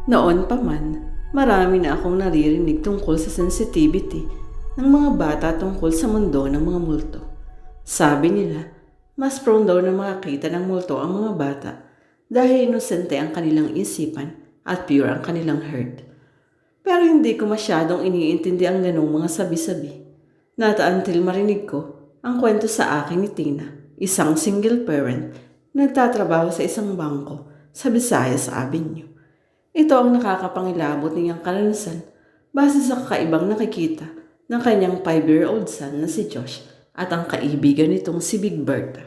Noon pa man, marami na akong naririnig tungkol sa sensitivity ng mga bata tungkol sa mundo ng mga multo. Sabi nila, mas prone daw na makakita ng multo ang mga bata dahil inosente ang kanilang isipan at pure ang kanilang heart. Pero hindi ko masyadong iniintindi ang ganong mga sabi-sabi. Not until marinig ko ang kwento sa akin ni Tina, isang single parent, nagtatrabaho sa isang bangko sa Visayas Avenue. Ito ang nakakapangilabot niyang karanasan base sa kakaibang nakikita ng kanyang 5-year-old son na si Josh at ang kaibigan nitong si Big Bertha.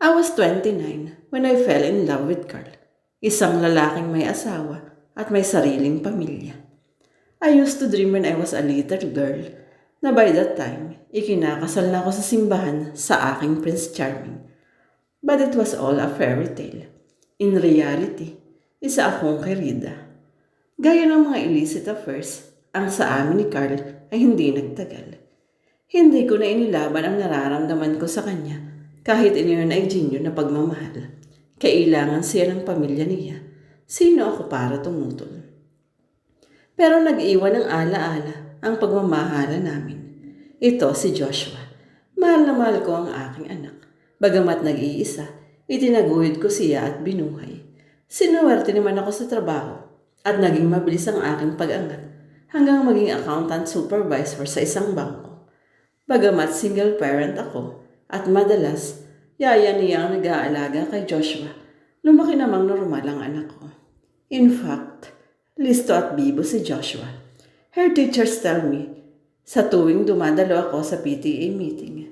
I was 29 when I fell in love with Carl, isang lalaking may asawa at may sariling pamilya. I used to dream when I was a little girl na by that time, ikinakasal na ako sa simbahan sa aking Prince Charming. But it was all a fairy tale. In reality, isa akong kerida. Gaya ng mga illicit affairs, ang sa amin ni Carl ay hindi nagtagal. Hindi ko na inilaban ang nararamdaman ko sa kanya kahit iniyon ay genuine na pagmamahal. Kailangan siya ng pamilya niya. Sino ako para tumutol? Pero nag-iwan ng alaala ang pagmamahala namin. Ito si Joshua. Mahal na mahal ko ang aking anak. Bagamat nag-iisa, itinaguhid ko siya at binuhay. Sinuwerte naman ako sa trabaho at naging mabilis ang aking pag-angat hanggang maging accountant supervisor sa isang bangko. Bagamat single parent ako at madalas yaya niya ang nag-aalaga kay Joshua, lumaki namang normal ang anak ko. In fact, listo at bibo si Joshua. Her teachers tell me sa tuwing dumadalo ako sa PTA meeting.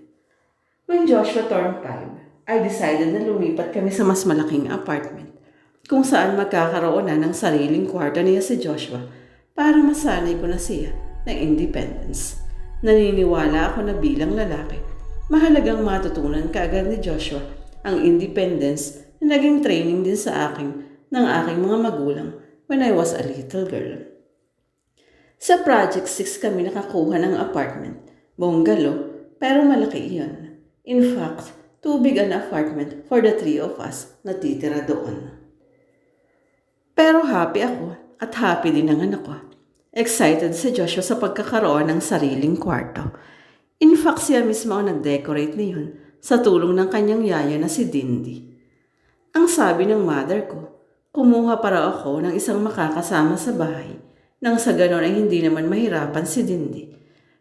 When Joshua turned 5, I decided na lumipat kami sa mas malaking apartment kung saan magkakaroon na ng sariling kwarto niya si Joshua para masanay ko na siya ng independence. Naniniwala ako na bilang lalaki, mahalagang matutunan kaagad ni Joshua ang independence na naging training din sa akin ng aking mga magulang when I was a little girl. Sa Project 6 kami nakakuha ng apartment, bungalow, pero malaki iyon. In fact, too big an apartment for the 3 of us na titira doon. Pero happy ako at happy din ang anak ko. Excited si Joshua sa pagkakaroon ng sariling kwarto. In fact, siya mismo ang nag-decorate niyon sa tulong ng kanyang yaya na si Dindy. Ang sabi ng mother ko, kumuha para ako ng isang makakasama sa bahay nang sa ganon ay hindi naman mahirapan si Dindy.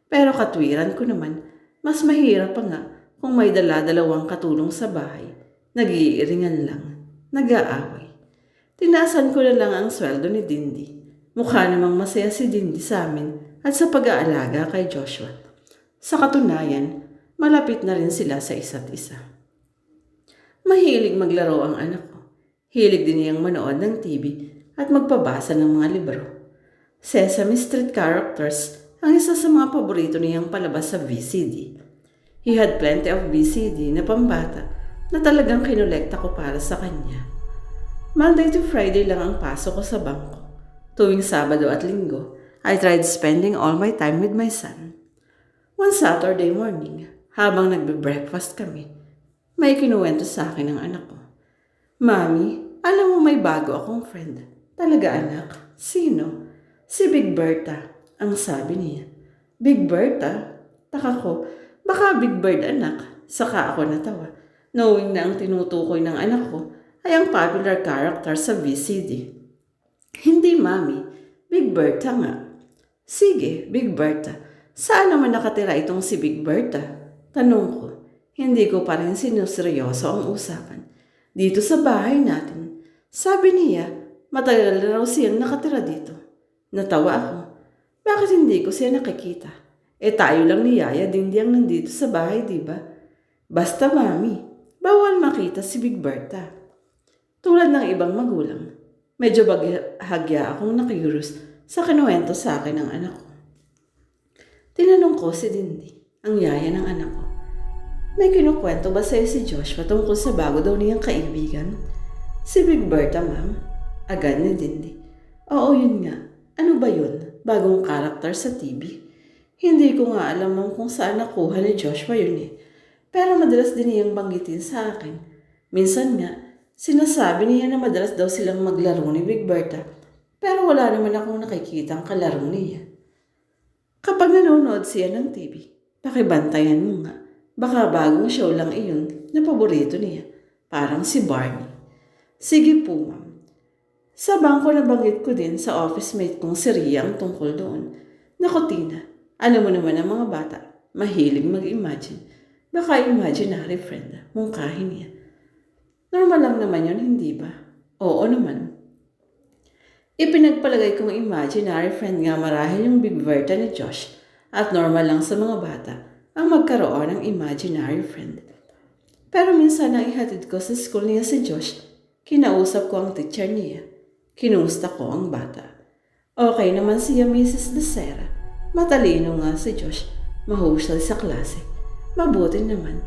Pero katwiran ko naman, mas mahirap pa nga kung may dala-dalawang katulong sa bahay. Nag-iiringan lang, nag-aaway. Tinaasan ko na lang ang sweldo ni Dindy. Mukha namang masaya si Dindy sa amin at sa pag-aalaga kay Joshua. Sa katunayan, malapit na rin sila sa isa't isa. Mahilig maglaro ang anak ko. Hilig din niyang manood ng TV at magpabasa ng mga libro. Sesame Street characters ang isa sa mga paborito niyang palabas sa VCD. He had plenty of VCD na pambata na talagang kinolekta ko para sa kanya. Monday to Friday lang ang pasok ko sa bangko. Tuwing Sabado at Linggo, I tried spending all my time with my son. One Saturday morning, habang nagbe-breakfast kami, may kinuwento sa akin ng anak ko. Mami, alam mo may bago akong friend. Talaga anak? Sino? Si Big Bertha, ang sabi niya. Big Bertha? Taka ko, baka Big Bird anak. Saka ako natawa, knowing na ang tinutukoy ng anak ko ay ang popular character sa VCD. Hindi, Mami. Big Bertha nga. Sige, Big Bertha. Saan naman nakatira itong si Big Bertha? Tanong ko. Hindi ko pa rin sinuseryoso ang usapan. Dito sa bahay natin. Sabi niya, matagal na raw siyang nakatira dito. Natawa ako. Bakit hindi ko siya nakikita? Tayo lang ni Yaya Dindy ang nandito sa bahay, diba? Basta, Mami, bawal makita si Big Bertha. Tulad ng ibang magulang, medyo bahagya akong nakiurus sa kinuwento sa akin ng anak ko. Tinanong ko si Dindy, ang yaya ng anak ko. May kinukwento ba sa'yo si Joshua tungkol sa bago daw niyang kaibigan? Si Big Bertha, ma'am. Agad ni Dindy. Oo, yun nga. Ano ba yun? Bagong karakter sa TV? Hindi ko nga alam kung saan nakuha ni Joshua yun eh. Pero madalas din niyang banggitin sa akin. Minsan nga, Sinasabi niya na madalas daw silang maglaro ni Big Berta, pero wala naman akong nakikitang kalaro niya. Kapag nanonood siya ng TV, pakibantayan mo nga. Baka bagong show lang iyon na paborito niya, parang si Barney. Sige po, ma'am. Sa bangko nabanggit ko din sa office mate kong si Rhea ang tungkol doon. Naku Tina, alam mo naman ang mga bata, mahilig mag-imagine. Baka imaginary friend, mungkahin niya. Normal lang naman yun, hindi ba? Oo naman. Ipinagpalagay kong imaginary friend nga marahil yung Big Berta ni Josh at normal lang sa mga bata ang magkaroon ng imaginary friend. Pero minsan nang ihatid ko sa school niya si Josh, kinausap ko ang teacher niya. Kinumusta ko ang bata. Okay naman siya Mrs. Lucera. Matalino nga si Josh. Mahusay sa klase. Mabuti naman.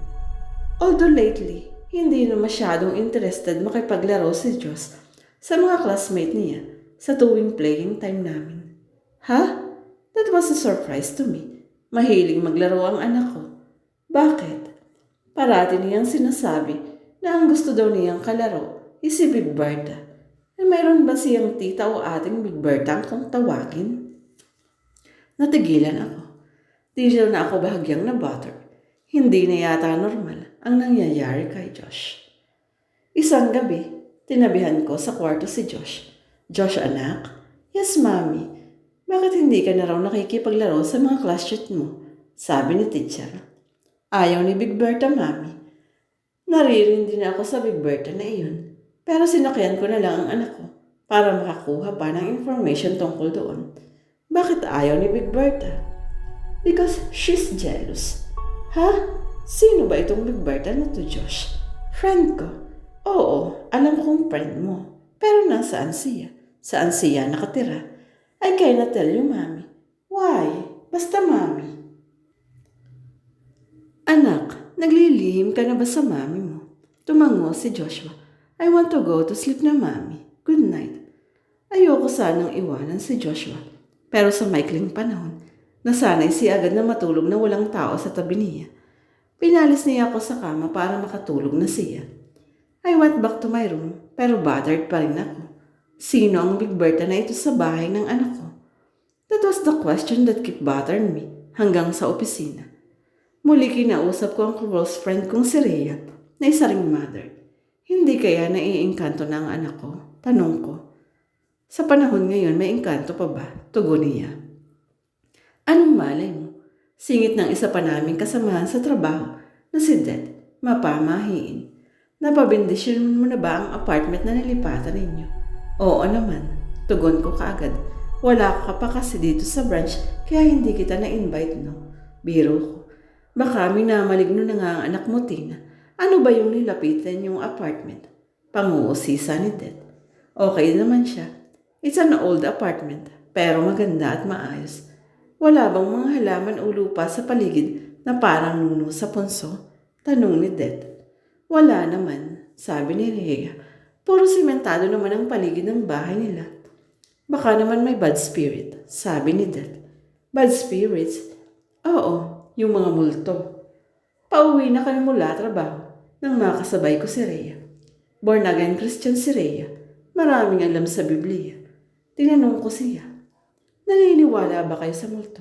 Although lately, hindi na masyadong interested makipaglaro si Josh sa mga classmate niya sa tuwing playing time namin. Ha? That was a surprise to me. Mahilig maglaro ang anak ko. Bakit? Parati niyang sinasabi na ang gusto daw niyang kalaro is si Big Berta. Mayroon ba siyang tita o ating Big Berta kung tawagin? Natigilan ako. Di na ako bahagyang na-butter. Hindi na yata normal ang nangyayari kay Josh. Isang gabi, tinabihan ko sa kwarto si Josh. Josh, anak? Yes, Mami. Bakit hindi ka na raw nakikipaglaro sa mga classmates mo? Sabi ni teacher. Ayaw ni Big Berta, Mami. Naririndi na ako sa Big Berta na iyon. Pero sinakyan ko na lang ang anak ko para makakuha pa ng information tungkol doon. Bakit ayaw ni Big Berta? Because she's jealous. Ha? Sino ba itong Big Berta na to, Josh? Friend ko. Oo, alam kong friend mo. Pero nasaan siya? Saan siya nakatira? I cannot tell you, Mami. Why? Basta, Mami. Anak, naglilihim ka na ba sa Mami mo? Tumango si Joshua. I want to go to sleep na, Mami. Good night. Ayoko sanang iwanan si Joshua. Pero sa maikling panahon, nasanay siya agad na matulog na walang tao sa tabi niya. Pinalis niya ako sa kama para makatulog na siya. I went back to my room, pero bothered pa rin ako. Sino ang Big Berta na ito sa bahay ng anak ko? That was the question that kept bothering me hanggang sa opisina. Muli kinausap ko ang close friend kong si Rhea na isa ring mother. Hindi kaya naiingkanto na ang anak ko? Tanong ko. Sa panahon ngayon, may engkanto pa ba? Tugon niya. Anong malay mo? Singit ng isa pa naming kasamahan sa trabaho na si Det, mapamahiin. Napabindisyon mo na ba ang apartment na nilipatan ninyo? Oo naman, tugon ko kaagad. Wala ka pa kasi dito sa branch kaya hindi kita na-invite, no? Biro ko. Baka minamaligno na nga ang anak mo, Tina. Ano ba yung nilapitan yung apartment? Panguusisa ni Det. Okay naman siya. It's an old apartment, pero maganda at maayos. Wala bang mga halaman o lupa sa paligid na parang nuno sa punso? Tanong ni Det. Wala naman, sabi ni Rhea. Puro simentado naman ang paligid ng bahay nila. Baka naman may bad spirit, sabi ni Det. Bad spirits? Oo, yung mga multo. Pauwi na kami mula trabaho nang makasabay ko si Rhea. Born again Christian si Rhea. Maraming alam sa Biblia. Tinanong ko siya, naniniwala ba kayo sa multo?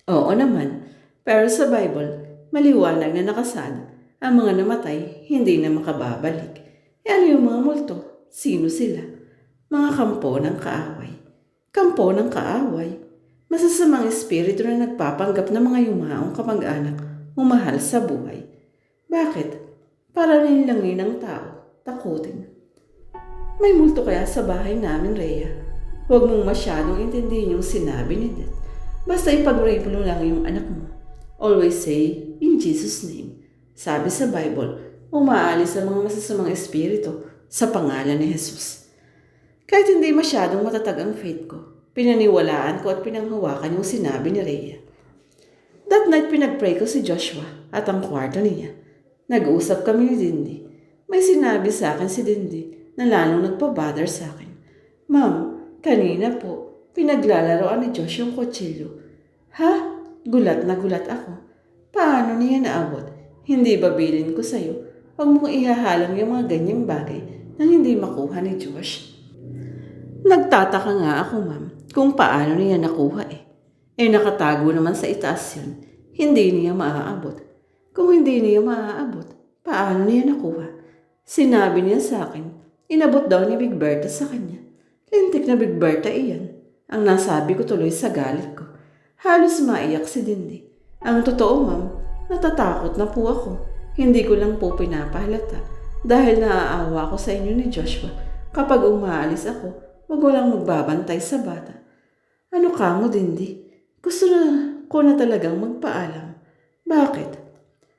Oo naman, pero sa Bible, maliwanag na nakasad ang mga namatay hindi na makababalik. E ano yung mga multo? Sino sila? Mga kampo ng kaaway. Kampo ng kaaway? Masasamang espiritu na nagpapanggap ng mga yumaong kamag-anak o mahal sa buhay. Bakit? Para nilangin ng tao, takutin. May multo kaya sa bahay namin, Rhea. Huwag mong masyadong intindihin yung sinabi ni Det. Basta ipag-pray mo lang yung anak mo. Always say, in Jesus' name. Sabi sa Bible, umaalis ang mga masasamang espiritu sa pangalan ni Jesus. Kahit hindi masyadong matatag ang faith ko, pinaniwalaan ko at pinanghawakan yung sinabi ni Rhea. That night pinag-pray ko si Joshua at ang kwarto niya. Nag-uusap kami ni Dindy. May sinabi sa akin si Dindy na lalong nagpabother sa akin. Ma'am, kanina po, pinaglalaroan ni Josh yung kutsilyo. Ha? Gulat na gulat ako. Paano niya naabot? Hindi ba bilin ko sa'yo? Huwag mong ihahalang yung mga ganyang bagay nang hindi makuha ni Josh. Nagtataka nga ako, ma'am, kung paano niya nakuha eh. Nakatago naman sa itaas yun. Hindi niya maaabot. Kung hindi niya maaabot, paano niya nakuha? Sinabi niya sa akin, inabot daw ni Big Berta sa kanya. Lintik na Big Berta iyan. Ang nasabi ko tuloy sa galit ko. Halos maiyak si Dindi. Ang totoo, ma'am, natatakot na po ako. Hindi ko lang po pinapahalata dahil naaawa ko sa inyo ni Joshua. Kapag umaalis ako, wag walang magbabantay sa bata. Ano ka mo, Dindi? Gusto na ko na talagang magpaalam. Bakit?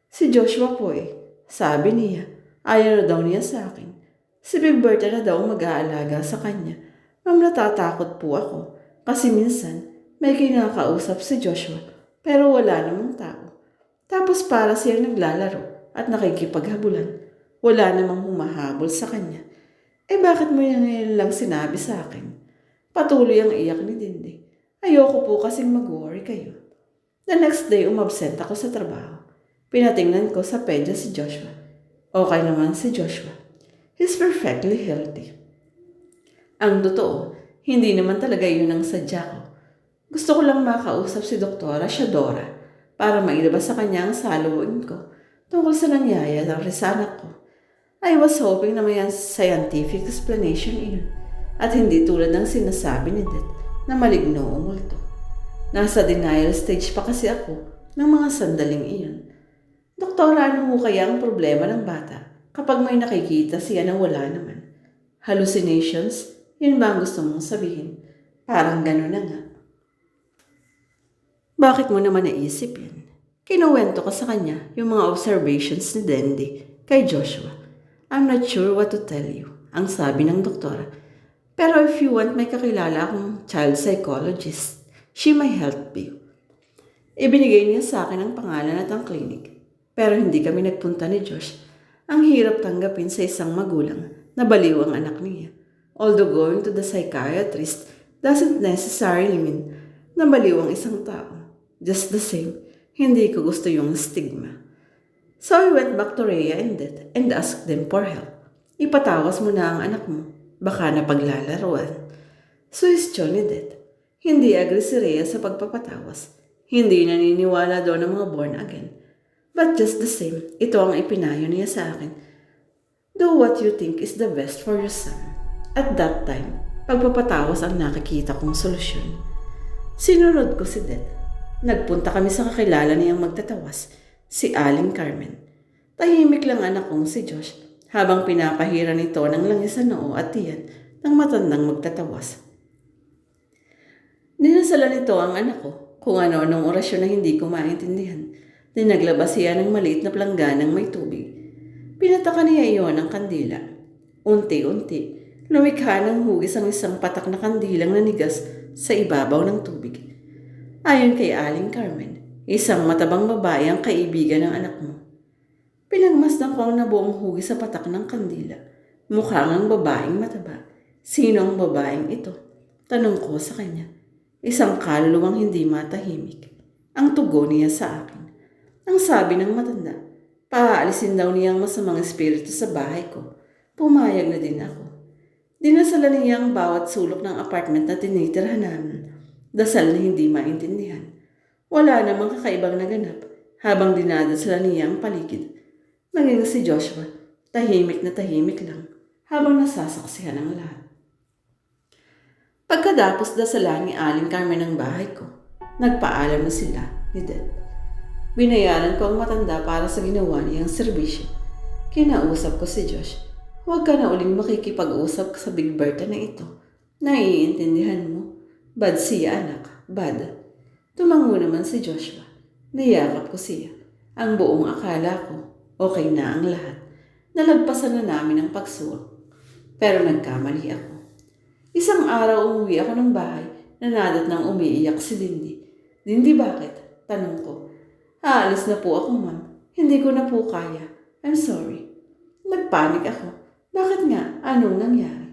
Si Joshua po eh. Sabi niya, ayaw na daw niya sa akin. Si Big Berta na daw mag-aalaga sa kanya. Ma'am, natatakot po ako. Kasi minsan, may kinakausap si Joshua pero wala namang tao. Tapos para siya naglalaro at nakikipaghabulan. Wala namang humahabol sa kanya. Bakit mo yan ngayon lang sinabi sa akin? Patuloy ang iyak ni Dindi. Ayoko po kasing mag-worry kayo. The next day, umabsent ako sa trabaho. Pinatingnan ko sa pedya si Joshua. Okay naman si Joshua. He's perfectly healthy. Ang totoo, hindi naman talaga yun ang sadya ko. Gusto ko lang makausap si Doktora Shadora para mailabas sa kanya ang salawin ko tungkol sa nangyayari sa anak ko. I was hoping na may scientific explanation iyon at hindi tulad ng sinasabi ni Det na maligno o multo. Nasa denial stage pa kasi ako ng mga sandaling iyon. Doktora, ano ho kaya ang problema ng bata kapag may nakikita siya na wala naman? Hallucinations? Yun ba ang gusto mong sabihin? Parang gano'n na nga. Bakit mo naman naisip yan? Kinuwento ko sa kanya yung mga observations ni Dendi kay Joshua. I'm not sure what to tell you, ang sabi ng doktora. Pero if you want, may kakilala akong child psychologist. She may help you. Ibinigay niya sa akin ang pangalan at ang clinic. Pero hindi kami nagpunta ni Josh. Ang hirap tanggapin sa isang magulang na baliw ang anak niya. Although going to the psychiatrist doesn't necessarily mean na baliw ang isang tao. Just the same, hindi ko gusto yung stigma. So I went back to Rhea and Det and asked them for help. Ipatawas mo na ang anak mo. Baka napaglalaruan. Suwestyon ni Det. Hindi agree si Rhea sa pagpapatawas. Hindi naniniwala doon ng mga born again. But just the same, ito ang ipinayo niya sa akin. Do what you think is the best for your son. At that time, pagpapatawas ang nakikita kong solusyon. Sinunod ko si Det. Nagpunta kami sa kakilala niyang magtatawas, si Aling Carmen. Tahimik lang anak kong si Josh habang pinapahira nito ng langis sa noo at tiyan ng matandang magtatawas. Dinasala nito ang anak ko kung ano-anong orasyon na hindi ko maintindihan. Naglabas siya ng maliit na plangganang may tubig. Pinataka niya iyon ng kandila. Unti-unti, lumikha ng hugis ang isang patak na kandilang nanigas sa ibabaw ng tubig. Ayon kay Aling Carmen, isang matabang babae ang kaibigan ng anak mo. Pinagmasdan ko ang nabuong hugis sa patak ng kandila. Mukha ngang babaeng mataba. Sino ang babaeng ito? Tanong ko sa kanya. Isang kaluluwang hindi matahimik. Ang tugon niya sa akin. Ang sabi ng matanda, paaalisin daw niya ang masamang espiritu sa bahay ko. Pumayag na din ako. Dinasala niya ang bawat sulok ng apartment na tinitirhan namin. Dasal na hindi maintindihan. Wala namang kakaibang naganap habang dinadasala niya ang paligid. Maging si Joshua, tahimik na tahimik lang habang nasasaksihan ang lahat. Pagkatapos dasalan ni Aling Carmen ang bahay ko, nagpaalam na sila ni Det. Binayaran ko ang matanda para sa ginawa niyang serbisyo. Kinausap ko si Josh. Huwag ka na uling makikipag-usap sa Big Berta na ito. Naiintindihan mo? Bad siya anak, bad. Tumango naman si Joshua. Niyakap ko siya. Ang buong akala ko, okay na ang lahat. Nalagpasan na namin ang pagsuwak. Pero nagkamali ako. Isang araw umuwi ako ng bahay na nadat nang umiiyak si Dindi. Dindi, bakit? Tanong ko. Aalis na po ako, ma'am. Hindi ko na po kaya. I'm sorry. Nagpanik ako. Bakit nga? Anong nangyari?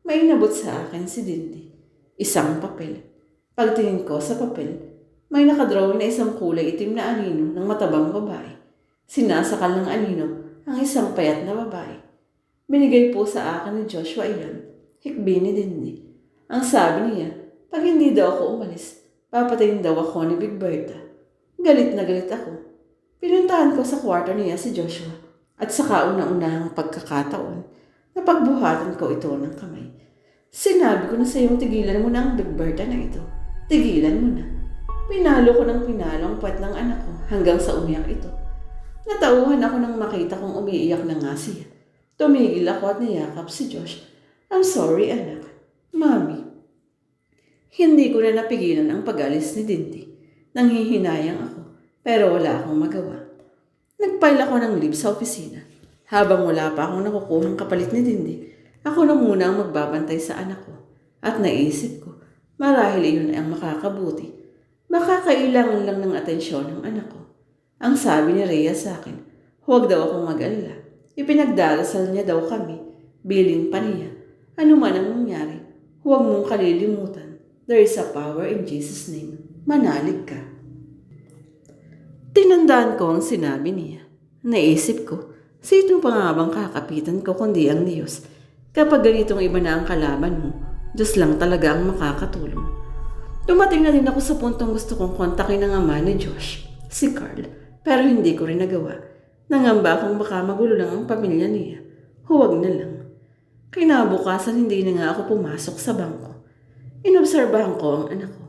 May inabot sa akin si Dindi. Isang papel. Pagtingin ko sa papel, may nakadrawing na isang kulay itim na anino ng matabang babae. Sinasakal ng anino ang isang payat na babae. Binigay po sa akin ni Joshua iyon. Hikbini din ni. Ang sabi niya, pag hindi daw ako umalis, papatayin daw ako ni Big Berta. Galit na galit ako. Pinuntahan ko sa kwarto niya si Joshua at sa kauna-unahang pagkakataon, napagbuhatan ko ito ng kamay. Sinabi ko na sa iyong tigilan mo na ang Big Berta na ito. Tigilan mo na. Pinalo ko ng pinalo ang puwet ng anak ko hanggang sa umiyak ito. Natauhan ako nang makita kong umiiyak na nga siya. Tumigil ako at niyakap si Josh. I'm sorry, anak. Mami. Hindi ko na napigilan ang pag-alis ni Dindy. Nanghihinayang ako, pero wala akong magawa. Nagpile ako ng leave sa opisina. Habang wala pa akong nakukuhang kapalit ni Dindy, ako na muna ang magbabantay sa anak ko. At naisip ko, marahil iyon ay ang makakabuti. Makakailangan lang ng atensyon ng anak ko. Ang sabi ni Rhea sa akin, huwag daw akong mag-alala. Ipinagdarasal niya daw kami. Bilin pa niya. Ano man ang nangyari, huwag mong kalilimutan. There is a power in Jesus' name. Manalig ka. Tinandaan ko ang sinabi niya. Naisip ko, sino pa nga bang kakapitan ko kundi ang Diyos? Kapag ganitong iba na ang kalaban mo, Diyos lang talaga ang makakatulong. Dumating na din ako sa puntong gusto kong kontakin ang ama ni Josh, si Carl, pero hindi ko rin nagawa. Nangamba akong baka magulo lang ang pamilya niya. Huwag na lang. Kinabukasan hindi na nga ako pumasok sa bangko. Inobserbahan ko ang anak ko.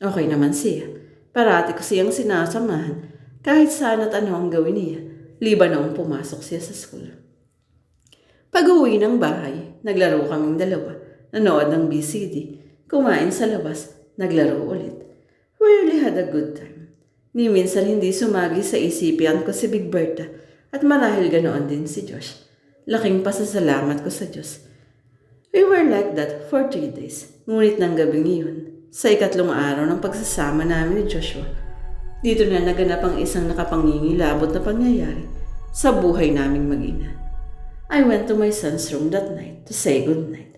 Okay naman siya. Parati ko siyang sinasamahan kahit saan at ano ang gawin niya, liban noong pumasok siya sa school. Pag-uwi ng bahay, naglaro kaming dalawa, nanood ng BCD, kumain sa labas, naglaro ulit. We really had a good time. Ni minsan hindi sumagi sa isipan ko si Big Berta at marahil ganoon din si Josh. Laking pasasalamat ko sa Diyos. We were like that for 3 days. Ngunit ng gabing iyon, sa 3 araw ng pagsasama namin ni Joshua, dito na naganap ang isang nakapangingilabot na pangyayari sa buhay naming mag-ina. I went to my son's room that night to say goodnight.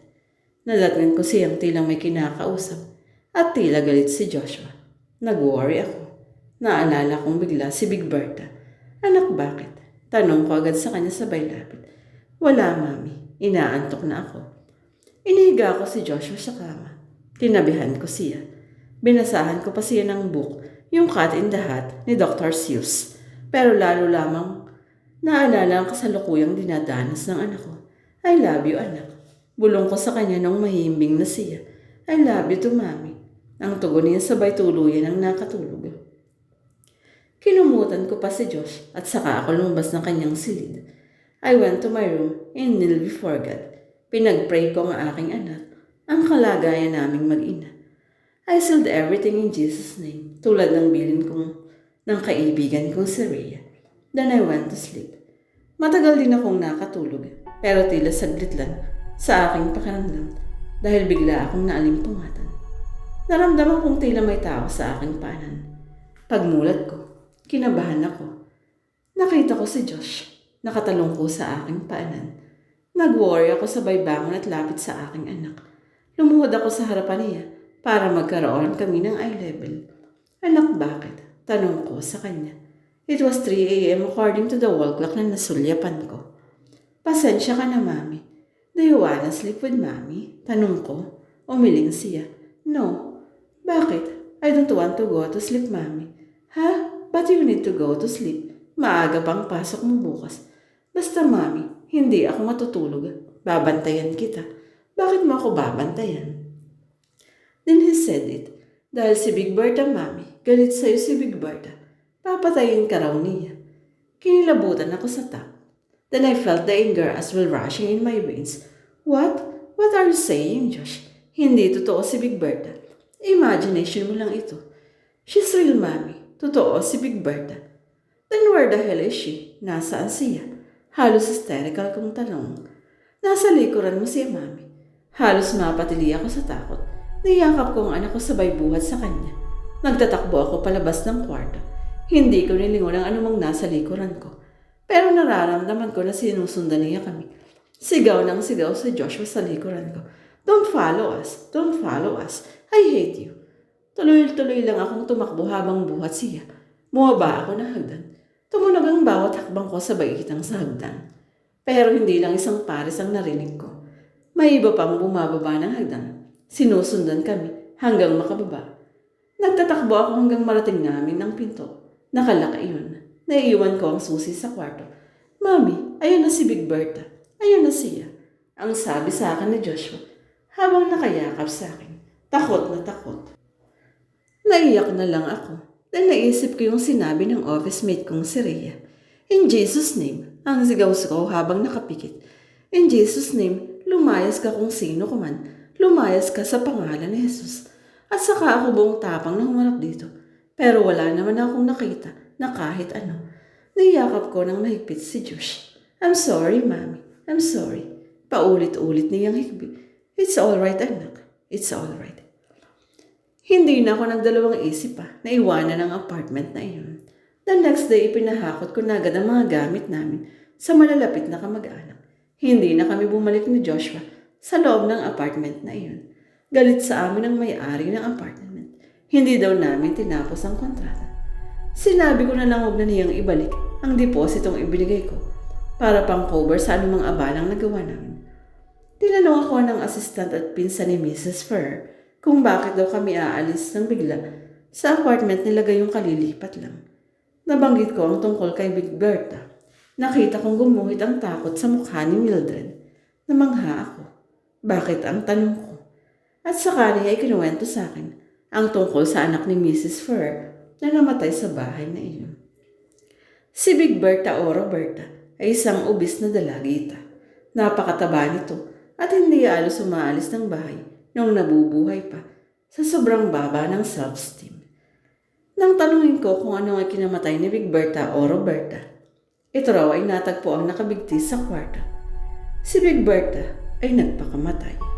Nalatnan ko siyang tilang may kinakausap at tila galit si Joshua. Nag-worry ako. Naalala kong bigla si Big Berta. Anak, bakit? Tanong ko agad sa kanya sabay lapit. Wala, Mami. Inaantok na ako. Inihiga ko si Joshua sa kama. Tinabihan ko siya. Binasahan ko pa siya ng book, yung Cat in the Hat ni Dr. Seuss. Pero lalo lamang naalala ang kasalukuyang dinadanas ng anak ko. I love you, anak. Bulong ko sa kanya nung mahimbing na siya. I love you too, Mami. Ang tugon niya sabay tuluyan ang nakatulog. Kinumutan ko pa si Josh at saka ako lumabas ng kanyang silid. I went to my room and kneel before God. Pinagpray ko ang aking anak, ang kalagayan naming mag-ina. I sealed everything in Jesus' name, tulad ng bilin kong ng kaibigan kong si Rhea. Then I went to sleep. Matagal din akong nakatulog, pero tila saglit lang sa aking pakiramdam dahil bigla akong naalimpungatan. Naramdaman kong tila may tao sa aking paanan. Pagmulat ko, kinabahan ako. Nakita ko si Josh. Nakatalong ko sa aking paanan. Nag-worry ako sabay bangon at lapit sa aking anak. Lumuhod ako sa harapan niya para magkaroon kami ng eye level. Anak, bakit? Tanong ko sa kanya. It was 3 a.m. according to the wall clock na nasulyapan ko. Pasensya ka na, Mami. Do you wanna sleep with Mami? Tanong ko. Umiling siya. No. Bakit? I don't want to go to sleep, Mami. Ha? But you need to go to sleep. Maaga pang pasok mo bukas. Basta, Mami, hindi ako matutulog. Babantayan kita. Bakit mo ako babantayan? Then he said it. Dahil si Big Berta, Mami, galit sa'yo si Big Berta. Papatayin ka raw niya. Kinilabutan ako sa top. Then I felt the anger as well rushing in my veins. What? What are you saying, Josh? Hindi totoo si Big Berta. Imagination mo lang ito. She's real, Mami. Totoo si Big Berta. Then where the hell is she? Nasaan siya? Halos hysterical kong tanong. Nasa likuran mo siya, Mami. Halos mapatili ako sa takot. Niyakap ko ang anak ko sabay buhat sa kanya. Nagtatakbo ako palabas ng kwarto. Hindi ko nilingon ang anumang nasa likuran ko. Pero nararamdaman ko na sinusundan niya kami. Sigaw ng sigaw si Joshua sa likuran ko. Don't follow us. Don't follow us. I hate you. Tuloy-tuloy lang akong tumakbo habang buhat siya. Bumaba ako na hagdan. Tumunog ang bawat hakbang ko sa baitang sa hagdan. Pero hindi lang isang pares ang narinig ko. May iba pang bumababa ng hagdan. Sinusundan kami hanggang makababa. Nagtatakbo ako hanggang marating namin ang pinto. Nakalaka iyon. Naiiwan ko ang susi sa kwarto. Mami, ayun na si Big Berta. Ayun na siya. Ang sabi sa akin ni Joshua habang nakayakap sa akin. Takot na takot. Naiyak na lang ako dahil naisip ko yung sinabi ng office mate kong si Rhea. In Jesus' name, ang sigaw-sigaw habang nakapikit. In Jesus' name, lumayas ka kung sino ka man. Lumayas ka sa pangalan ni Jesus. At saka ako buong tapang na humarap dito. Pero wala naman akong nakita na kahit ano. Niyakap ko ng mahigpit si Josh. I'm sorry, Mami. I'm sorry. Paulit-ulit niyang higpit. It's alright, anak. It's alright. Hindi na ako nagdalawang isip pa na iwanan ang apartment na iyon. The next day, ipinahakot ko na agad ang mga gamit namin sa malalapit na kamag-anak. Hindi na kami bumalik ni Joshua sa loob ng apartment na iyon. Galit sa amin ang may-ari ng apartment. Hindi daw namin tinapos ang kontrata. Sinabi ko na lang huwag na niyang ibalik ang depositong ibinigay ko para pang-cover sa anumang abalang nagawa namin. Tinanong ako ng assistant at pinsan ni Mrs. Fur kung bakit daw kami aalis ng bigla sa apartment nila gayong kalilipat lang. Nabanggit ko ang tungkol kay Big Berta. Nakita kong gumuhit ang takot sa mukha ni Mildred. Namangha ako. Bakit ang tanong ko? At saka niya ay kinuwento sa akin ang tungkol sa anak ni Mrs. Fur na namatay sa bahay na iyon. Si Big Berta o Roberta ay isang ubis na dalagita. Napakataba nito at hindi alos umaalis ng bahay nung nabubuhay pa sa sobrang baba ng self-esteem. Nang tanungin ko kung ano ang kinamatay ni Big Berta o Roberta, ito raw ay natagpo ang nakabigti sa kwarto. Si Big Berta ay nagpakamatay.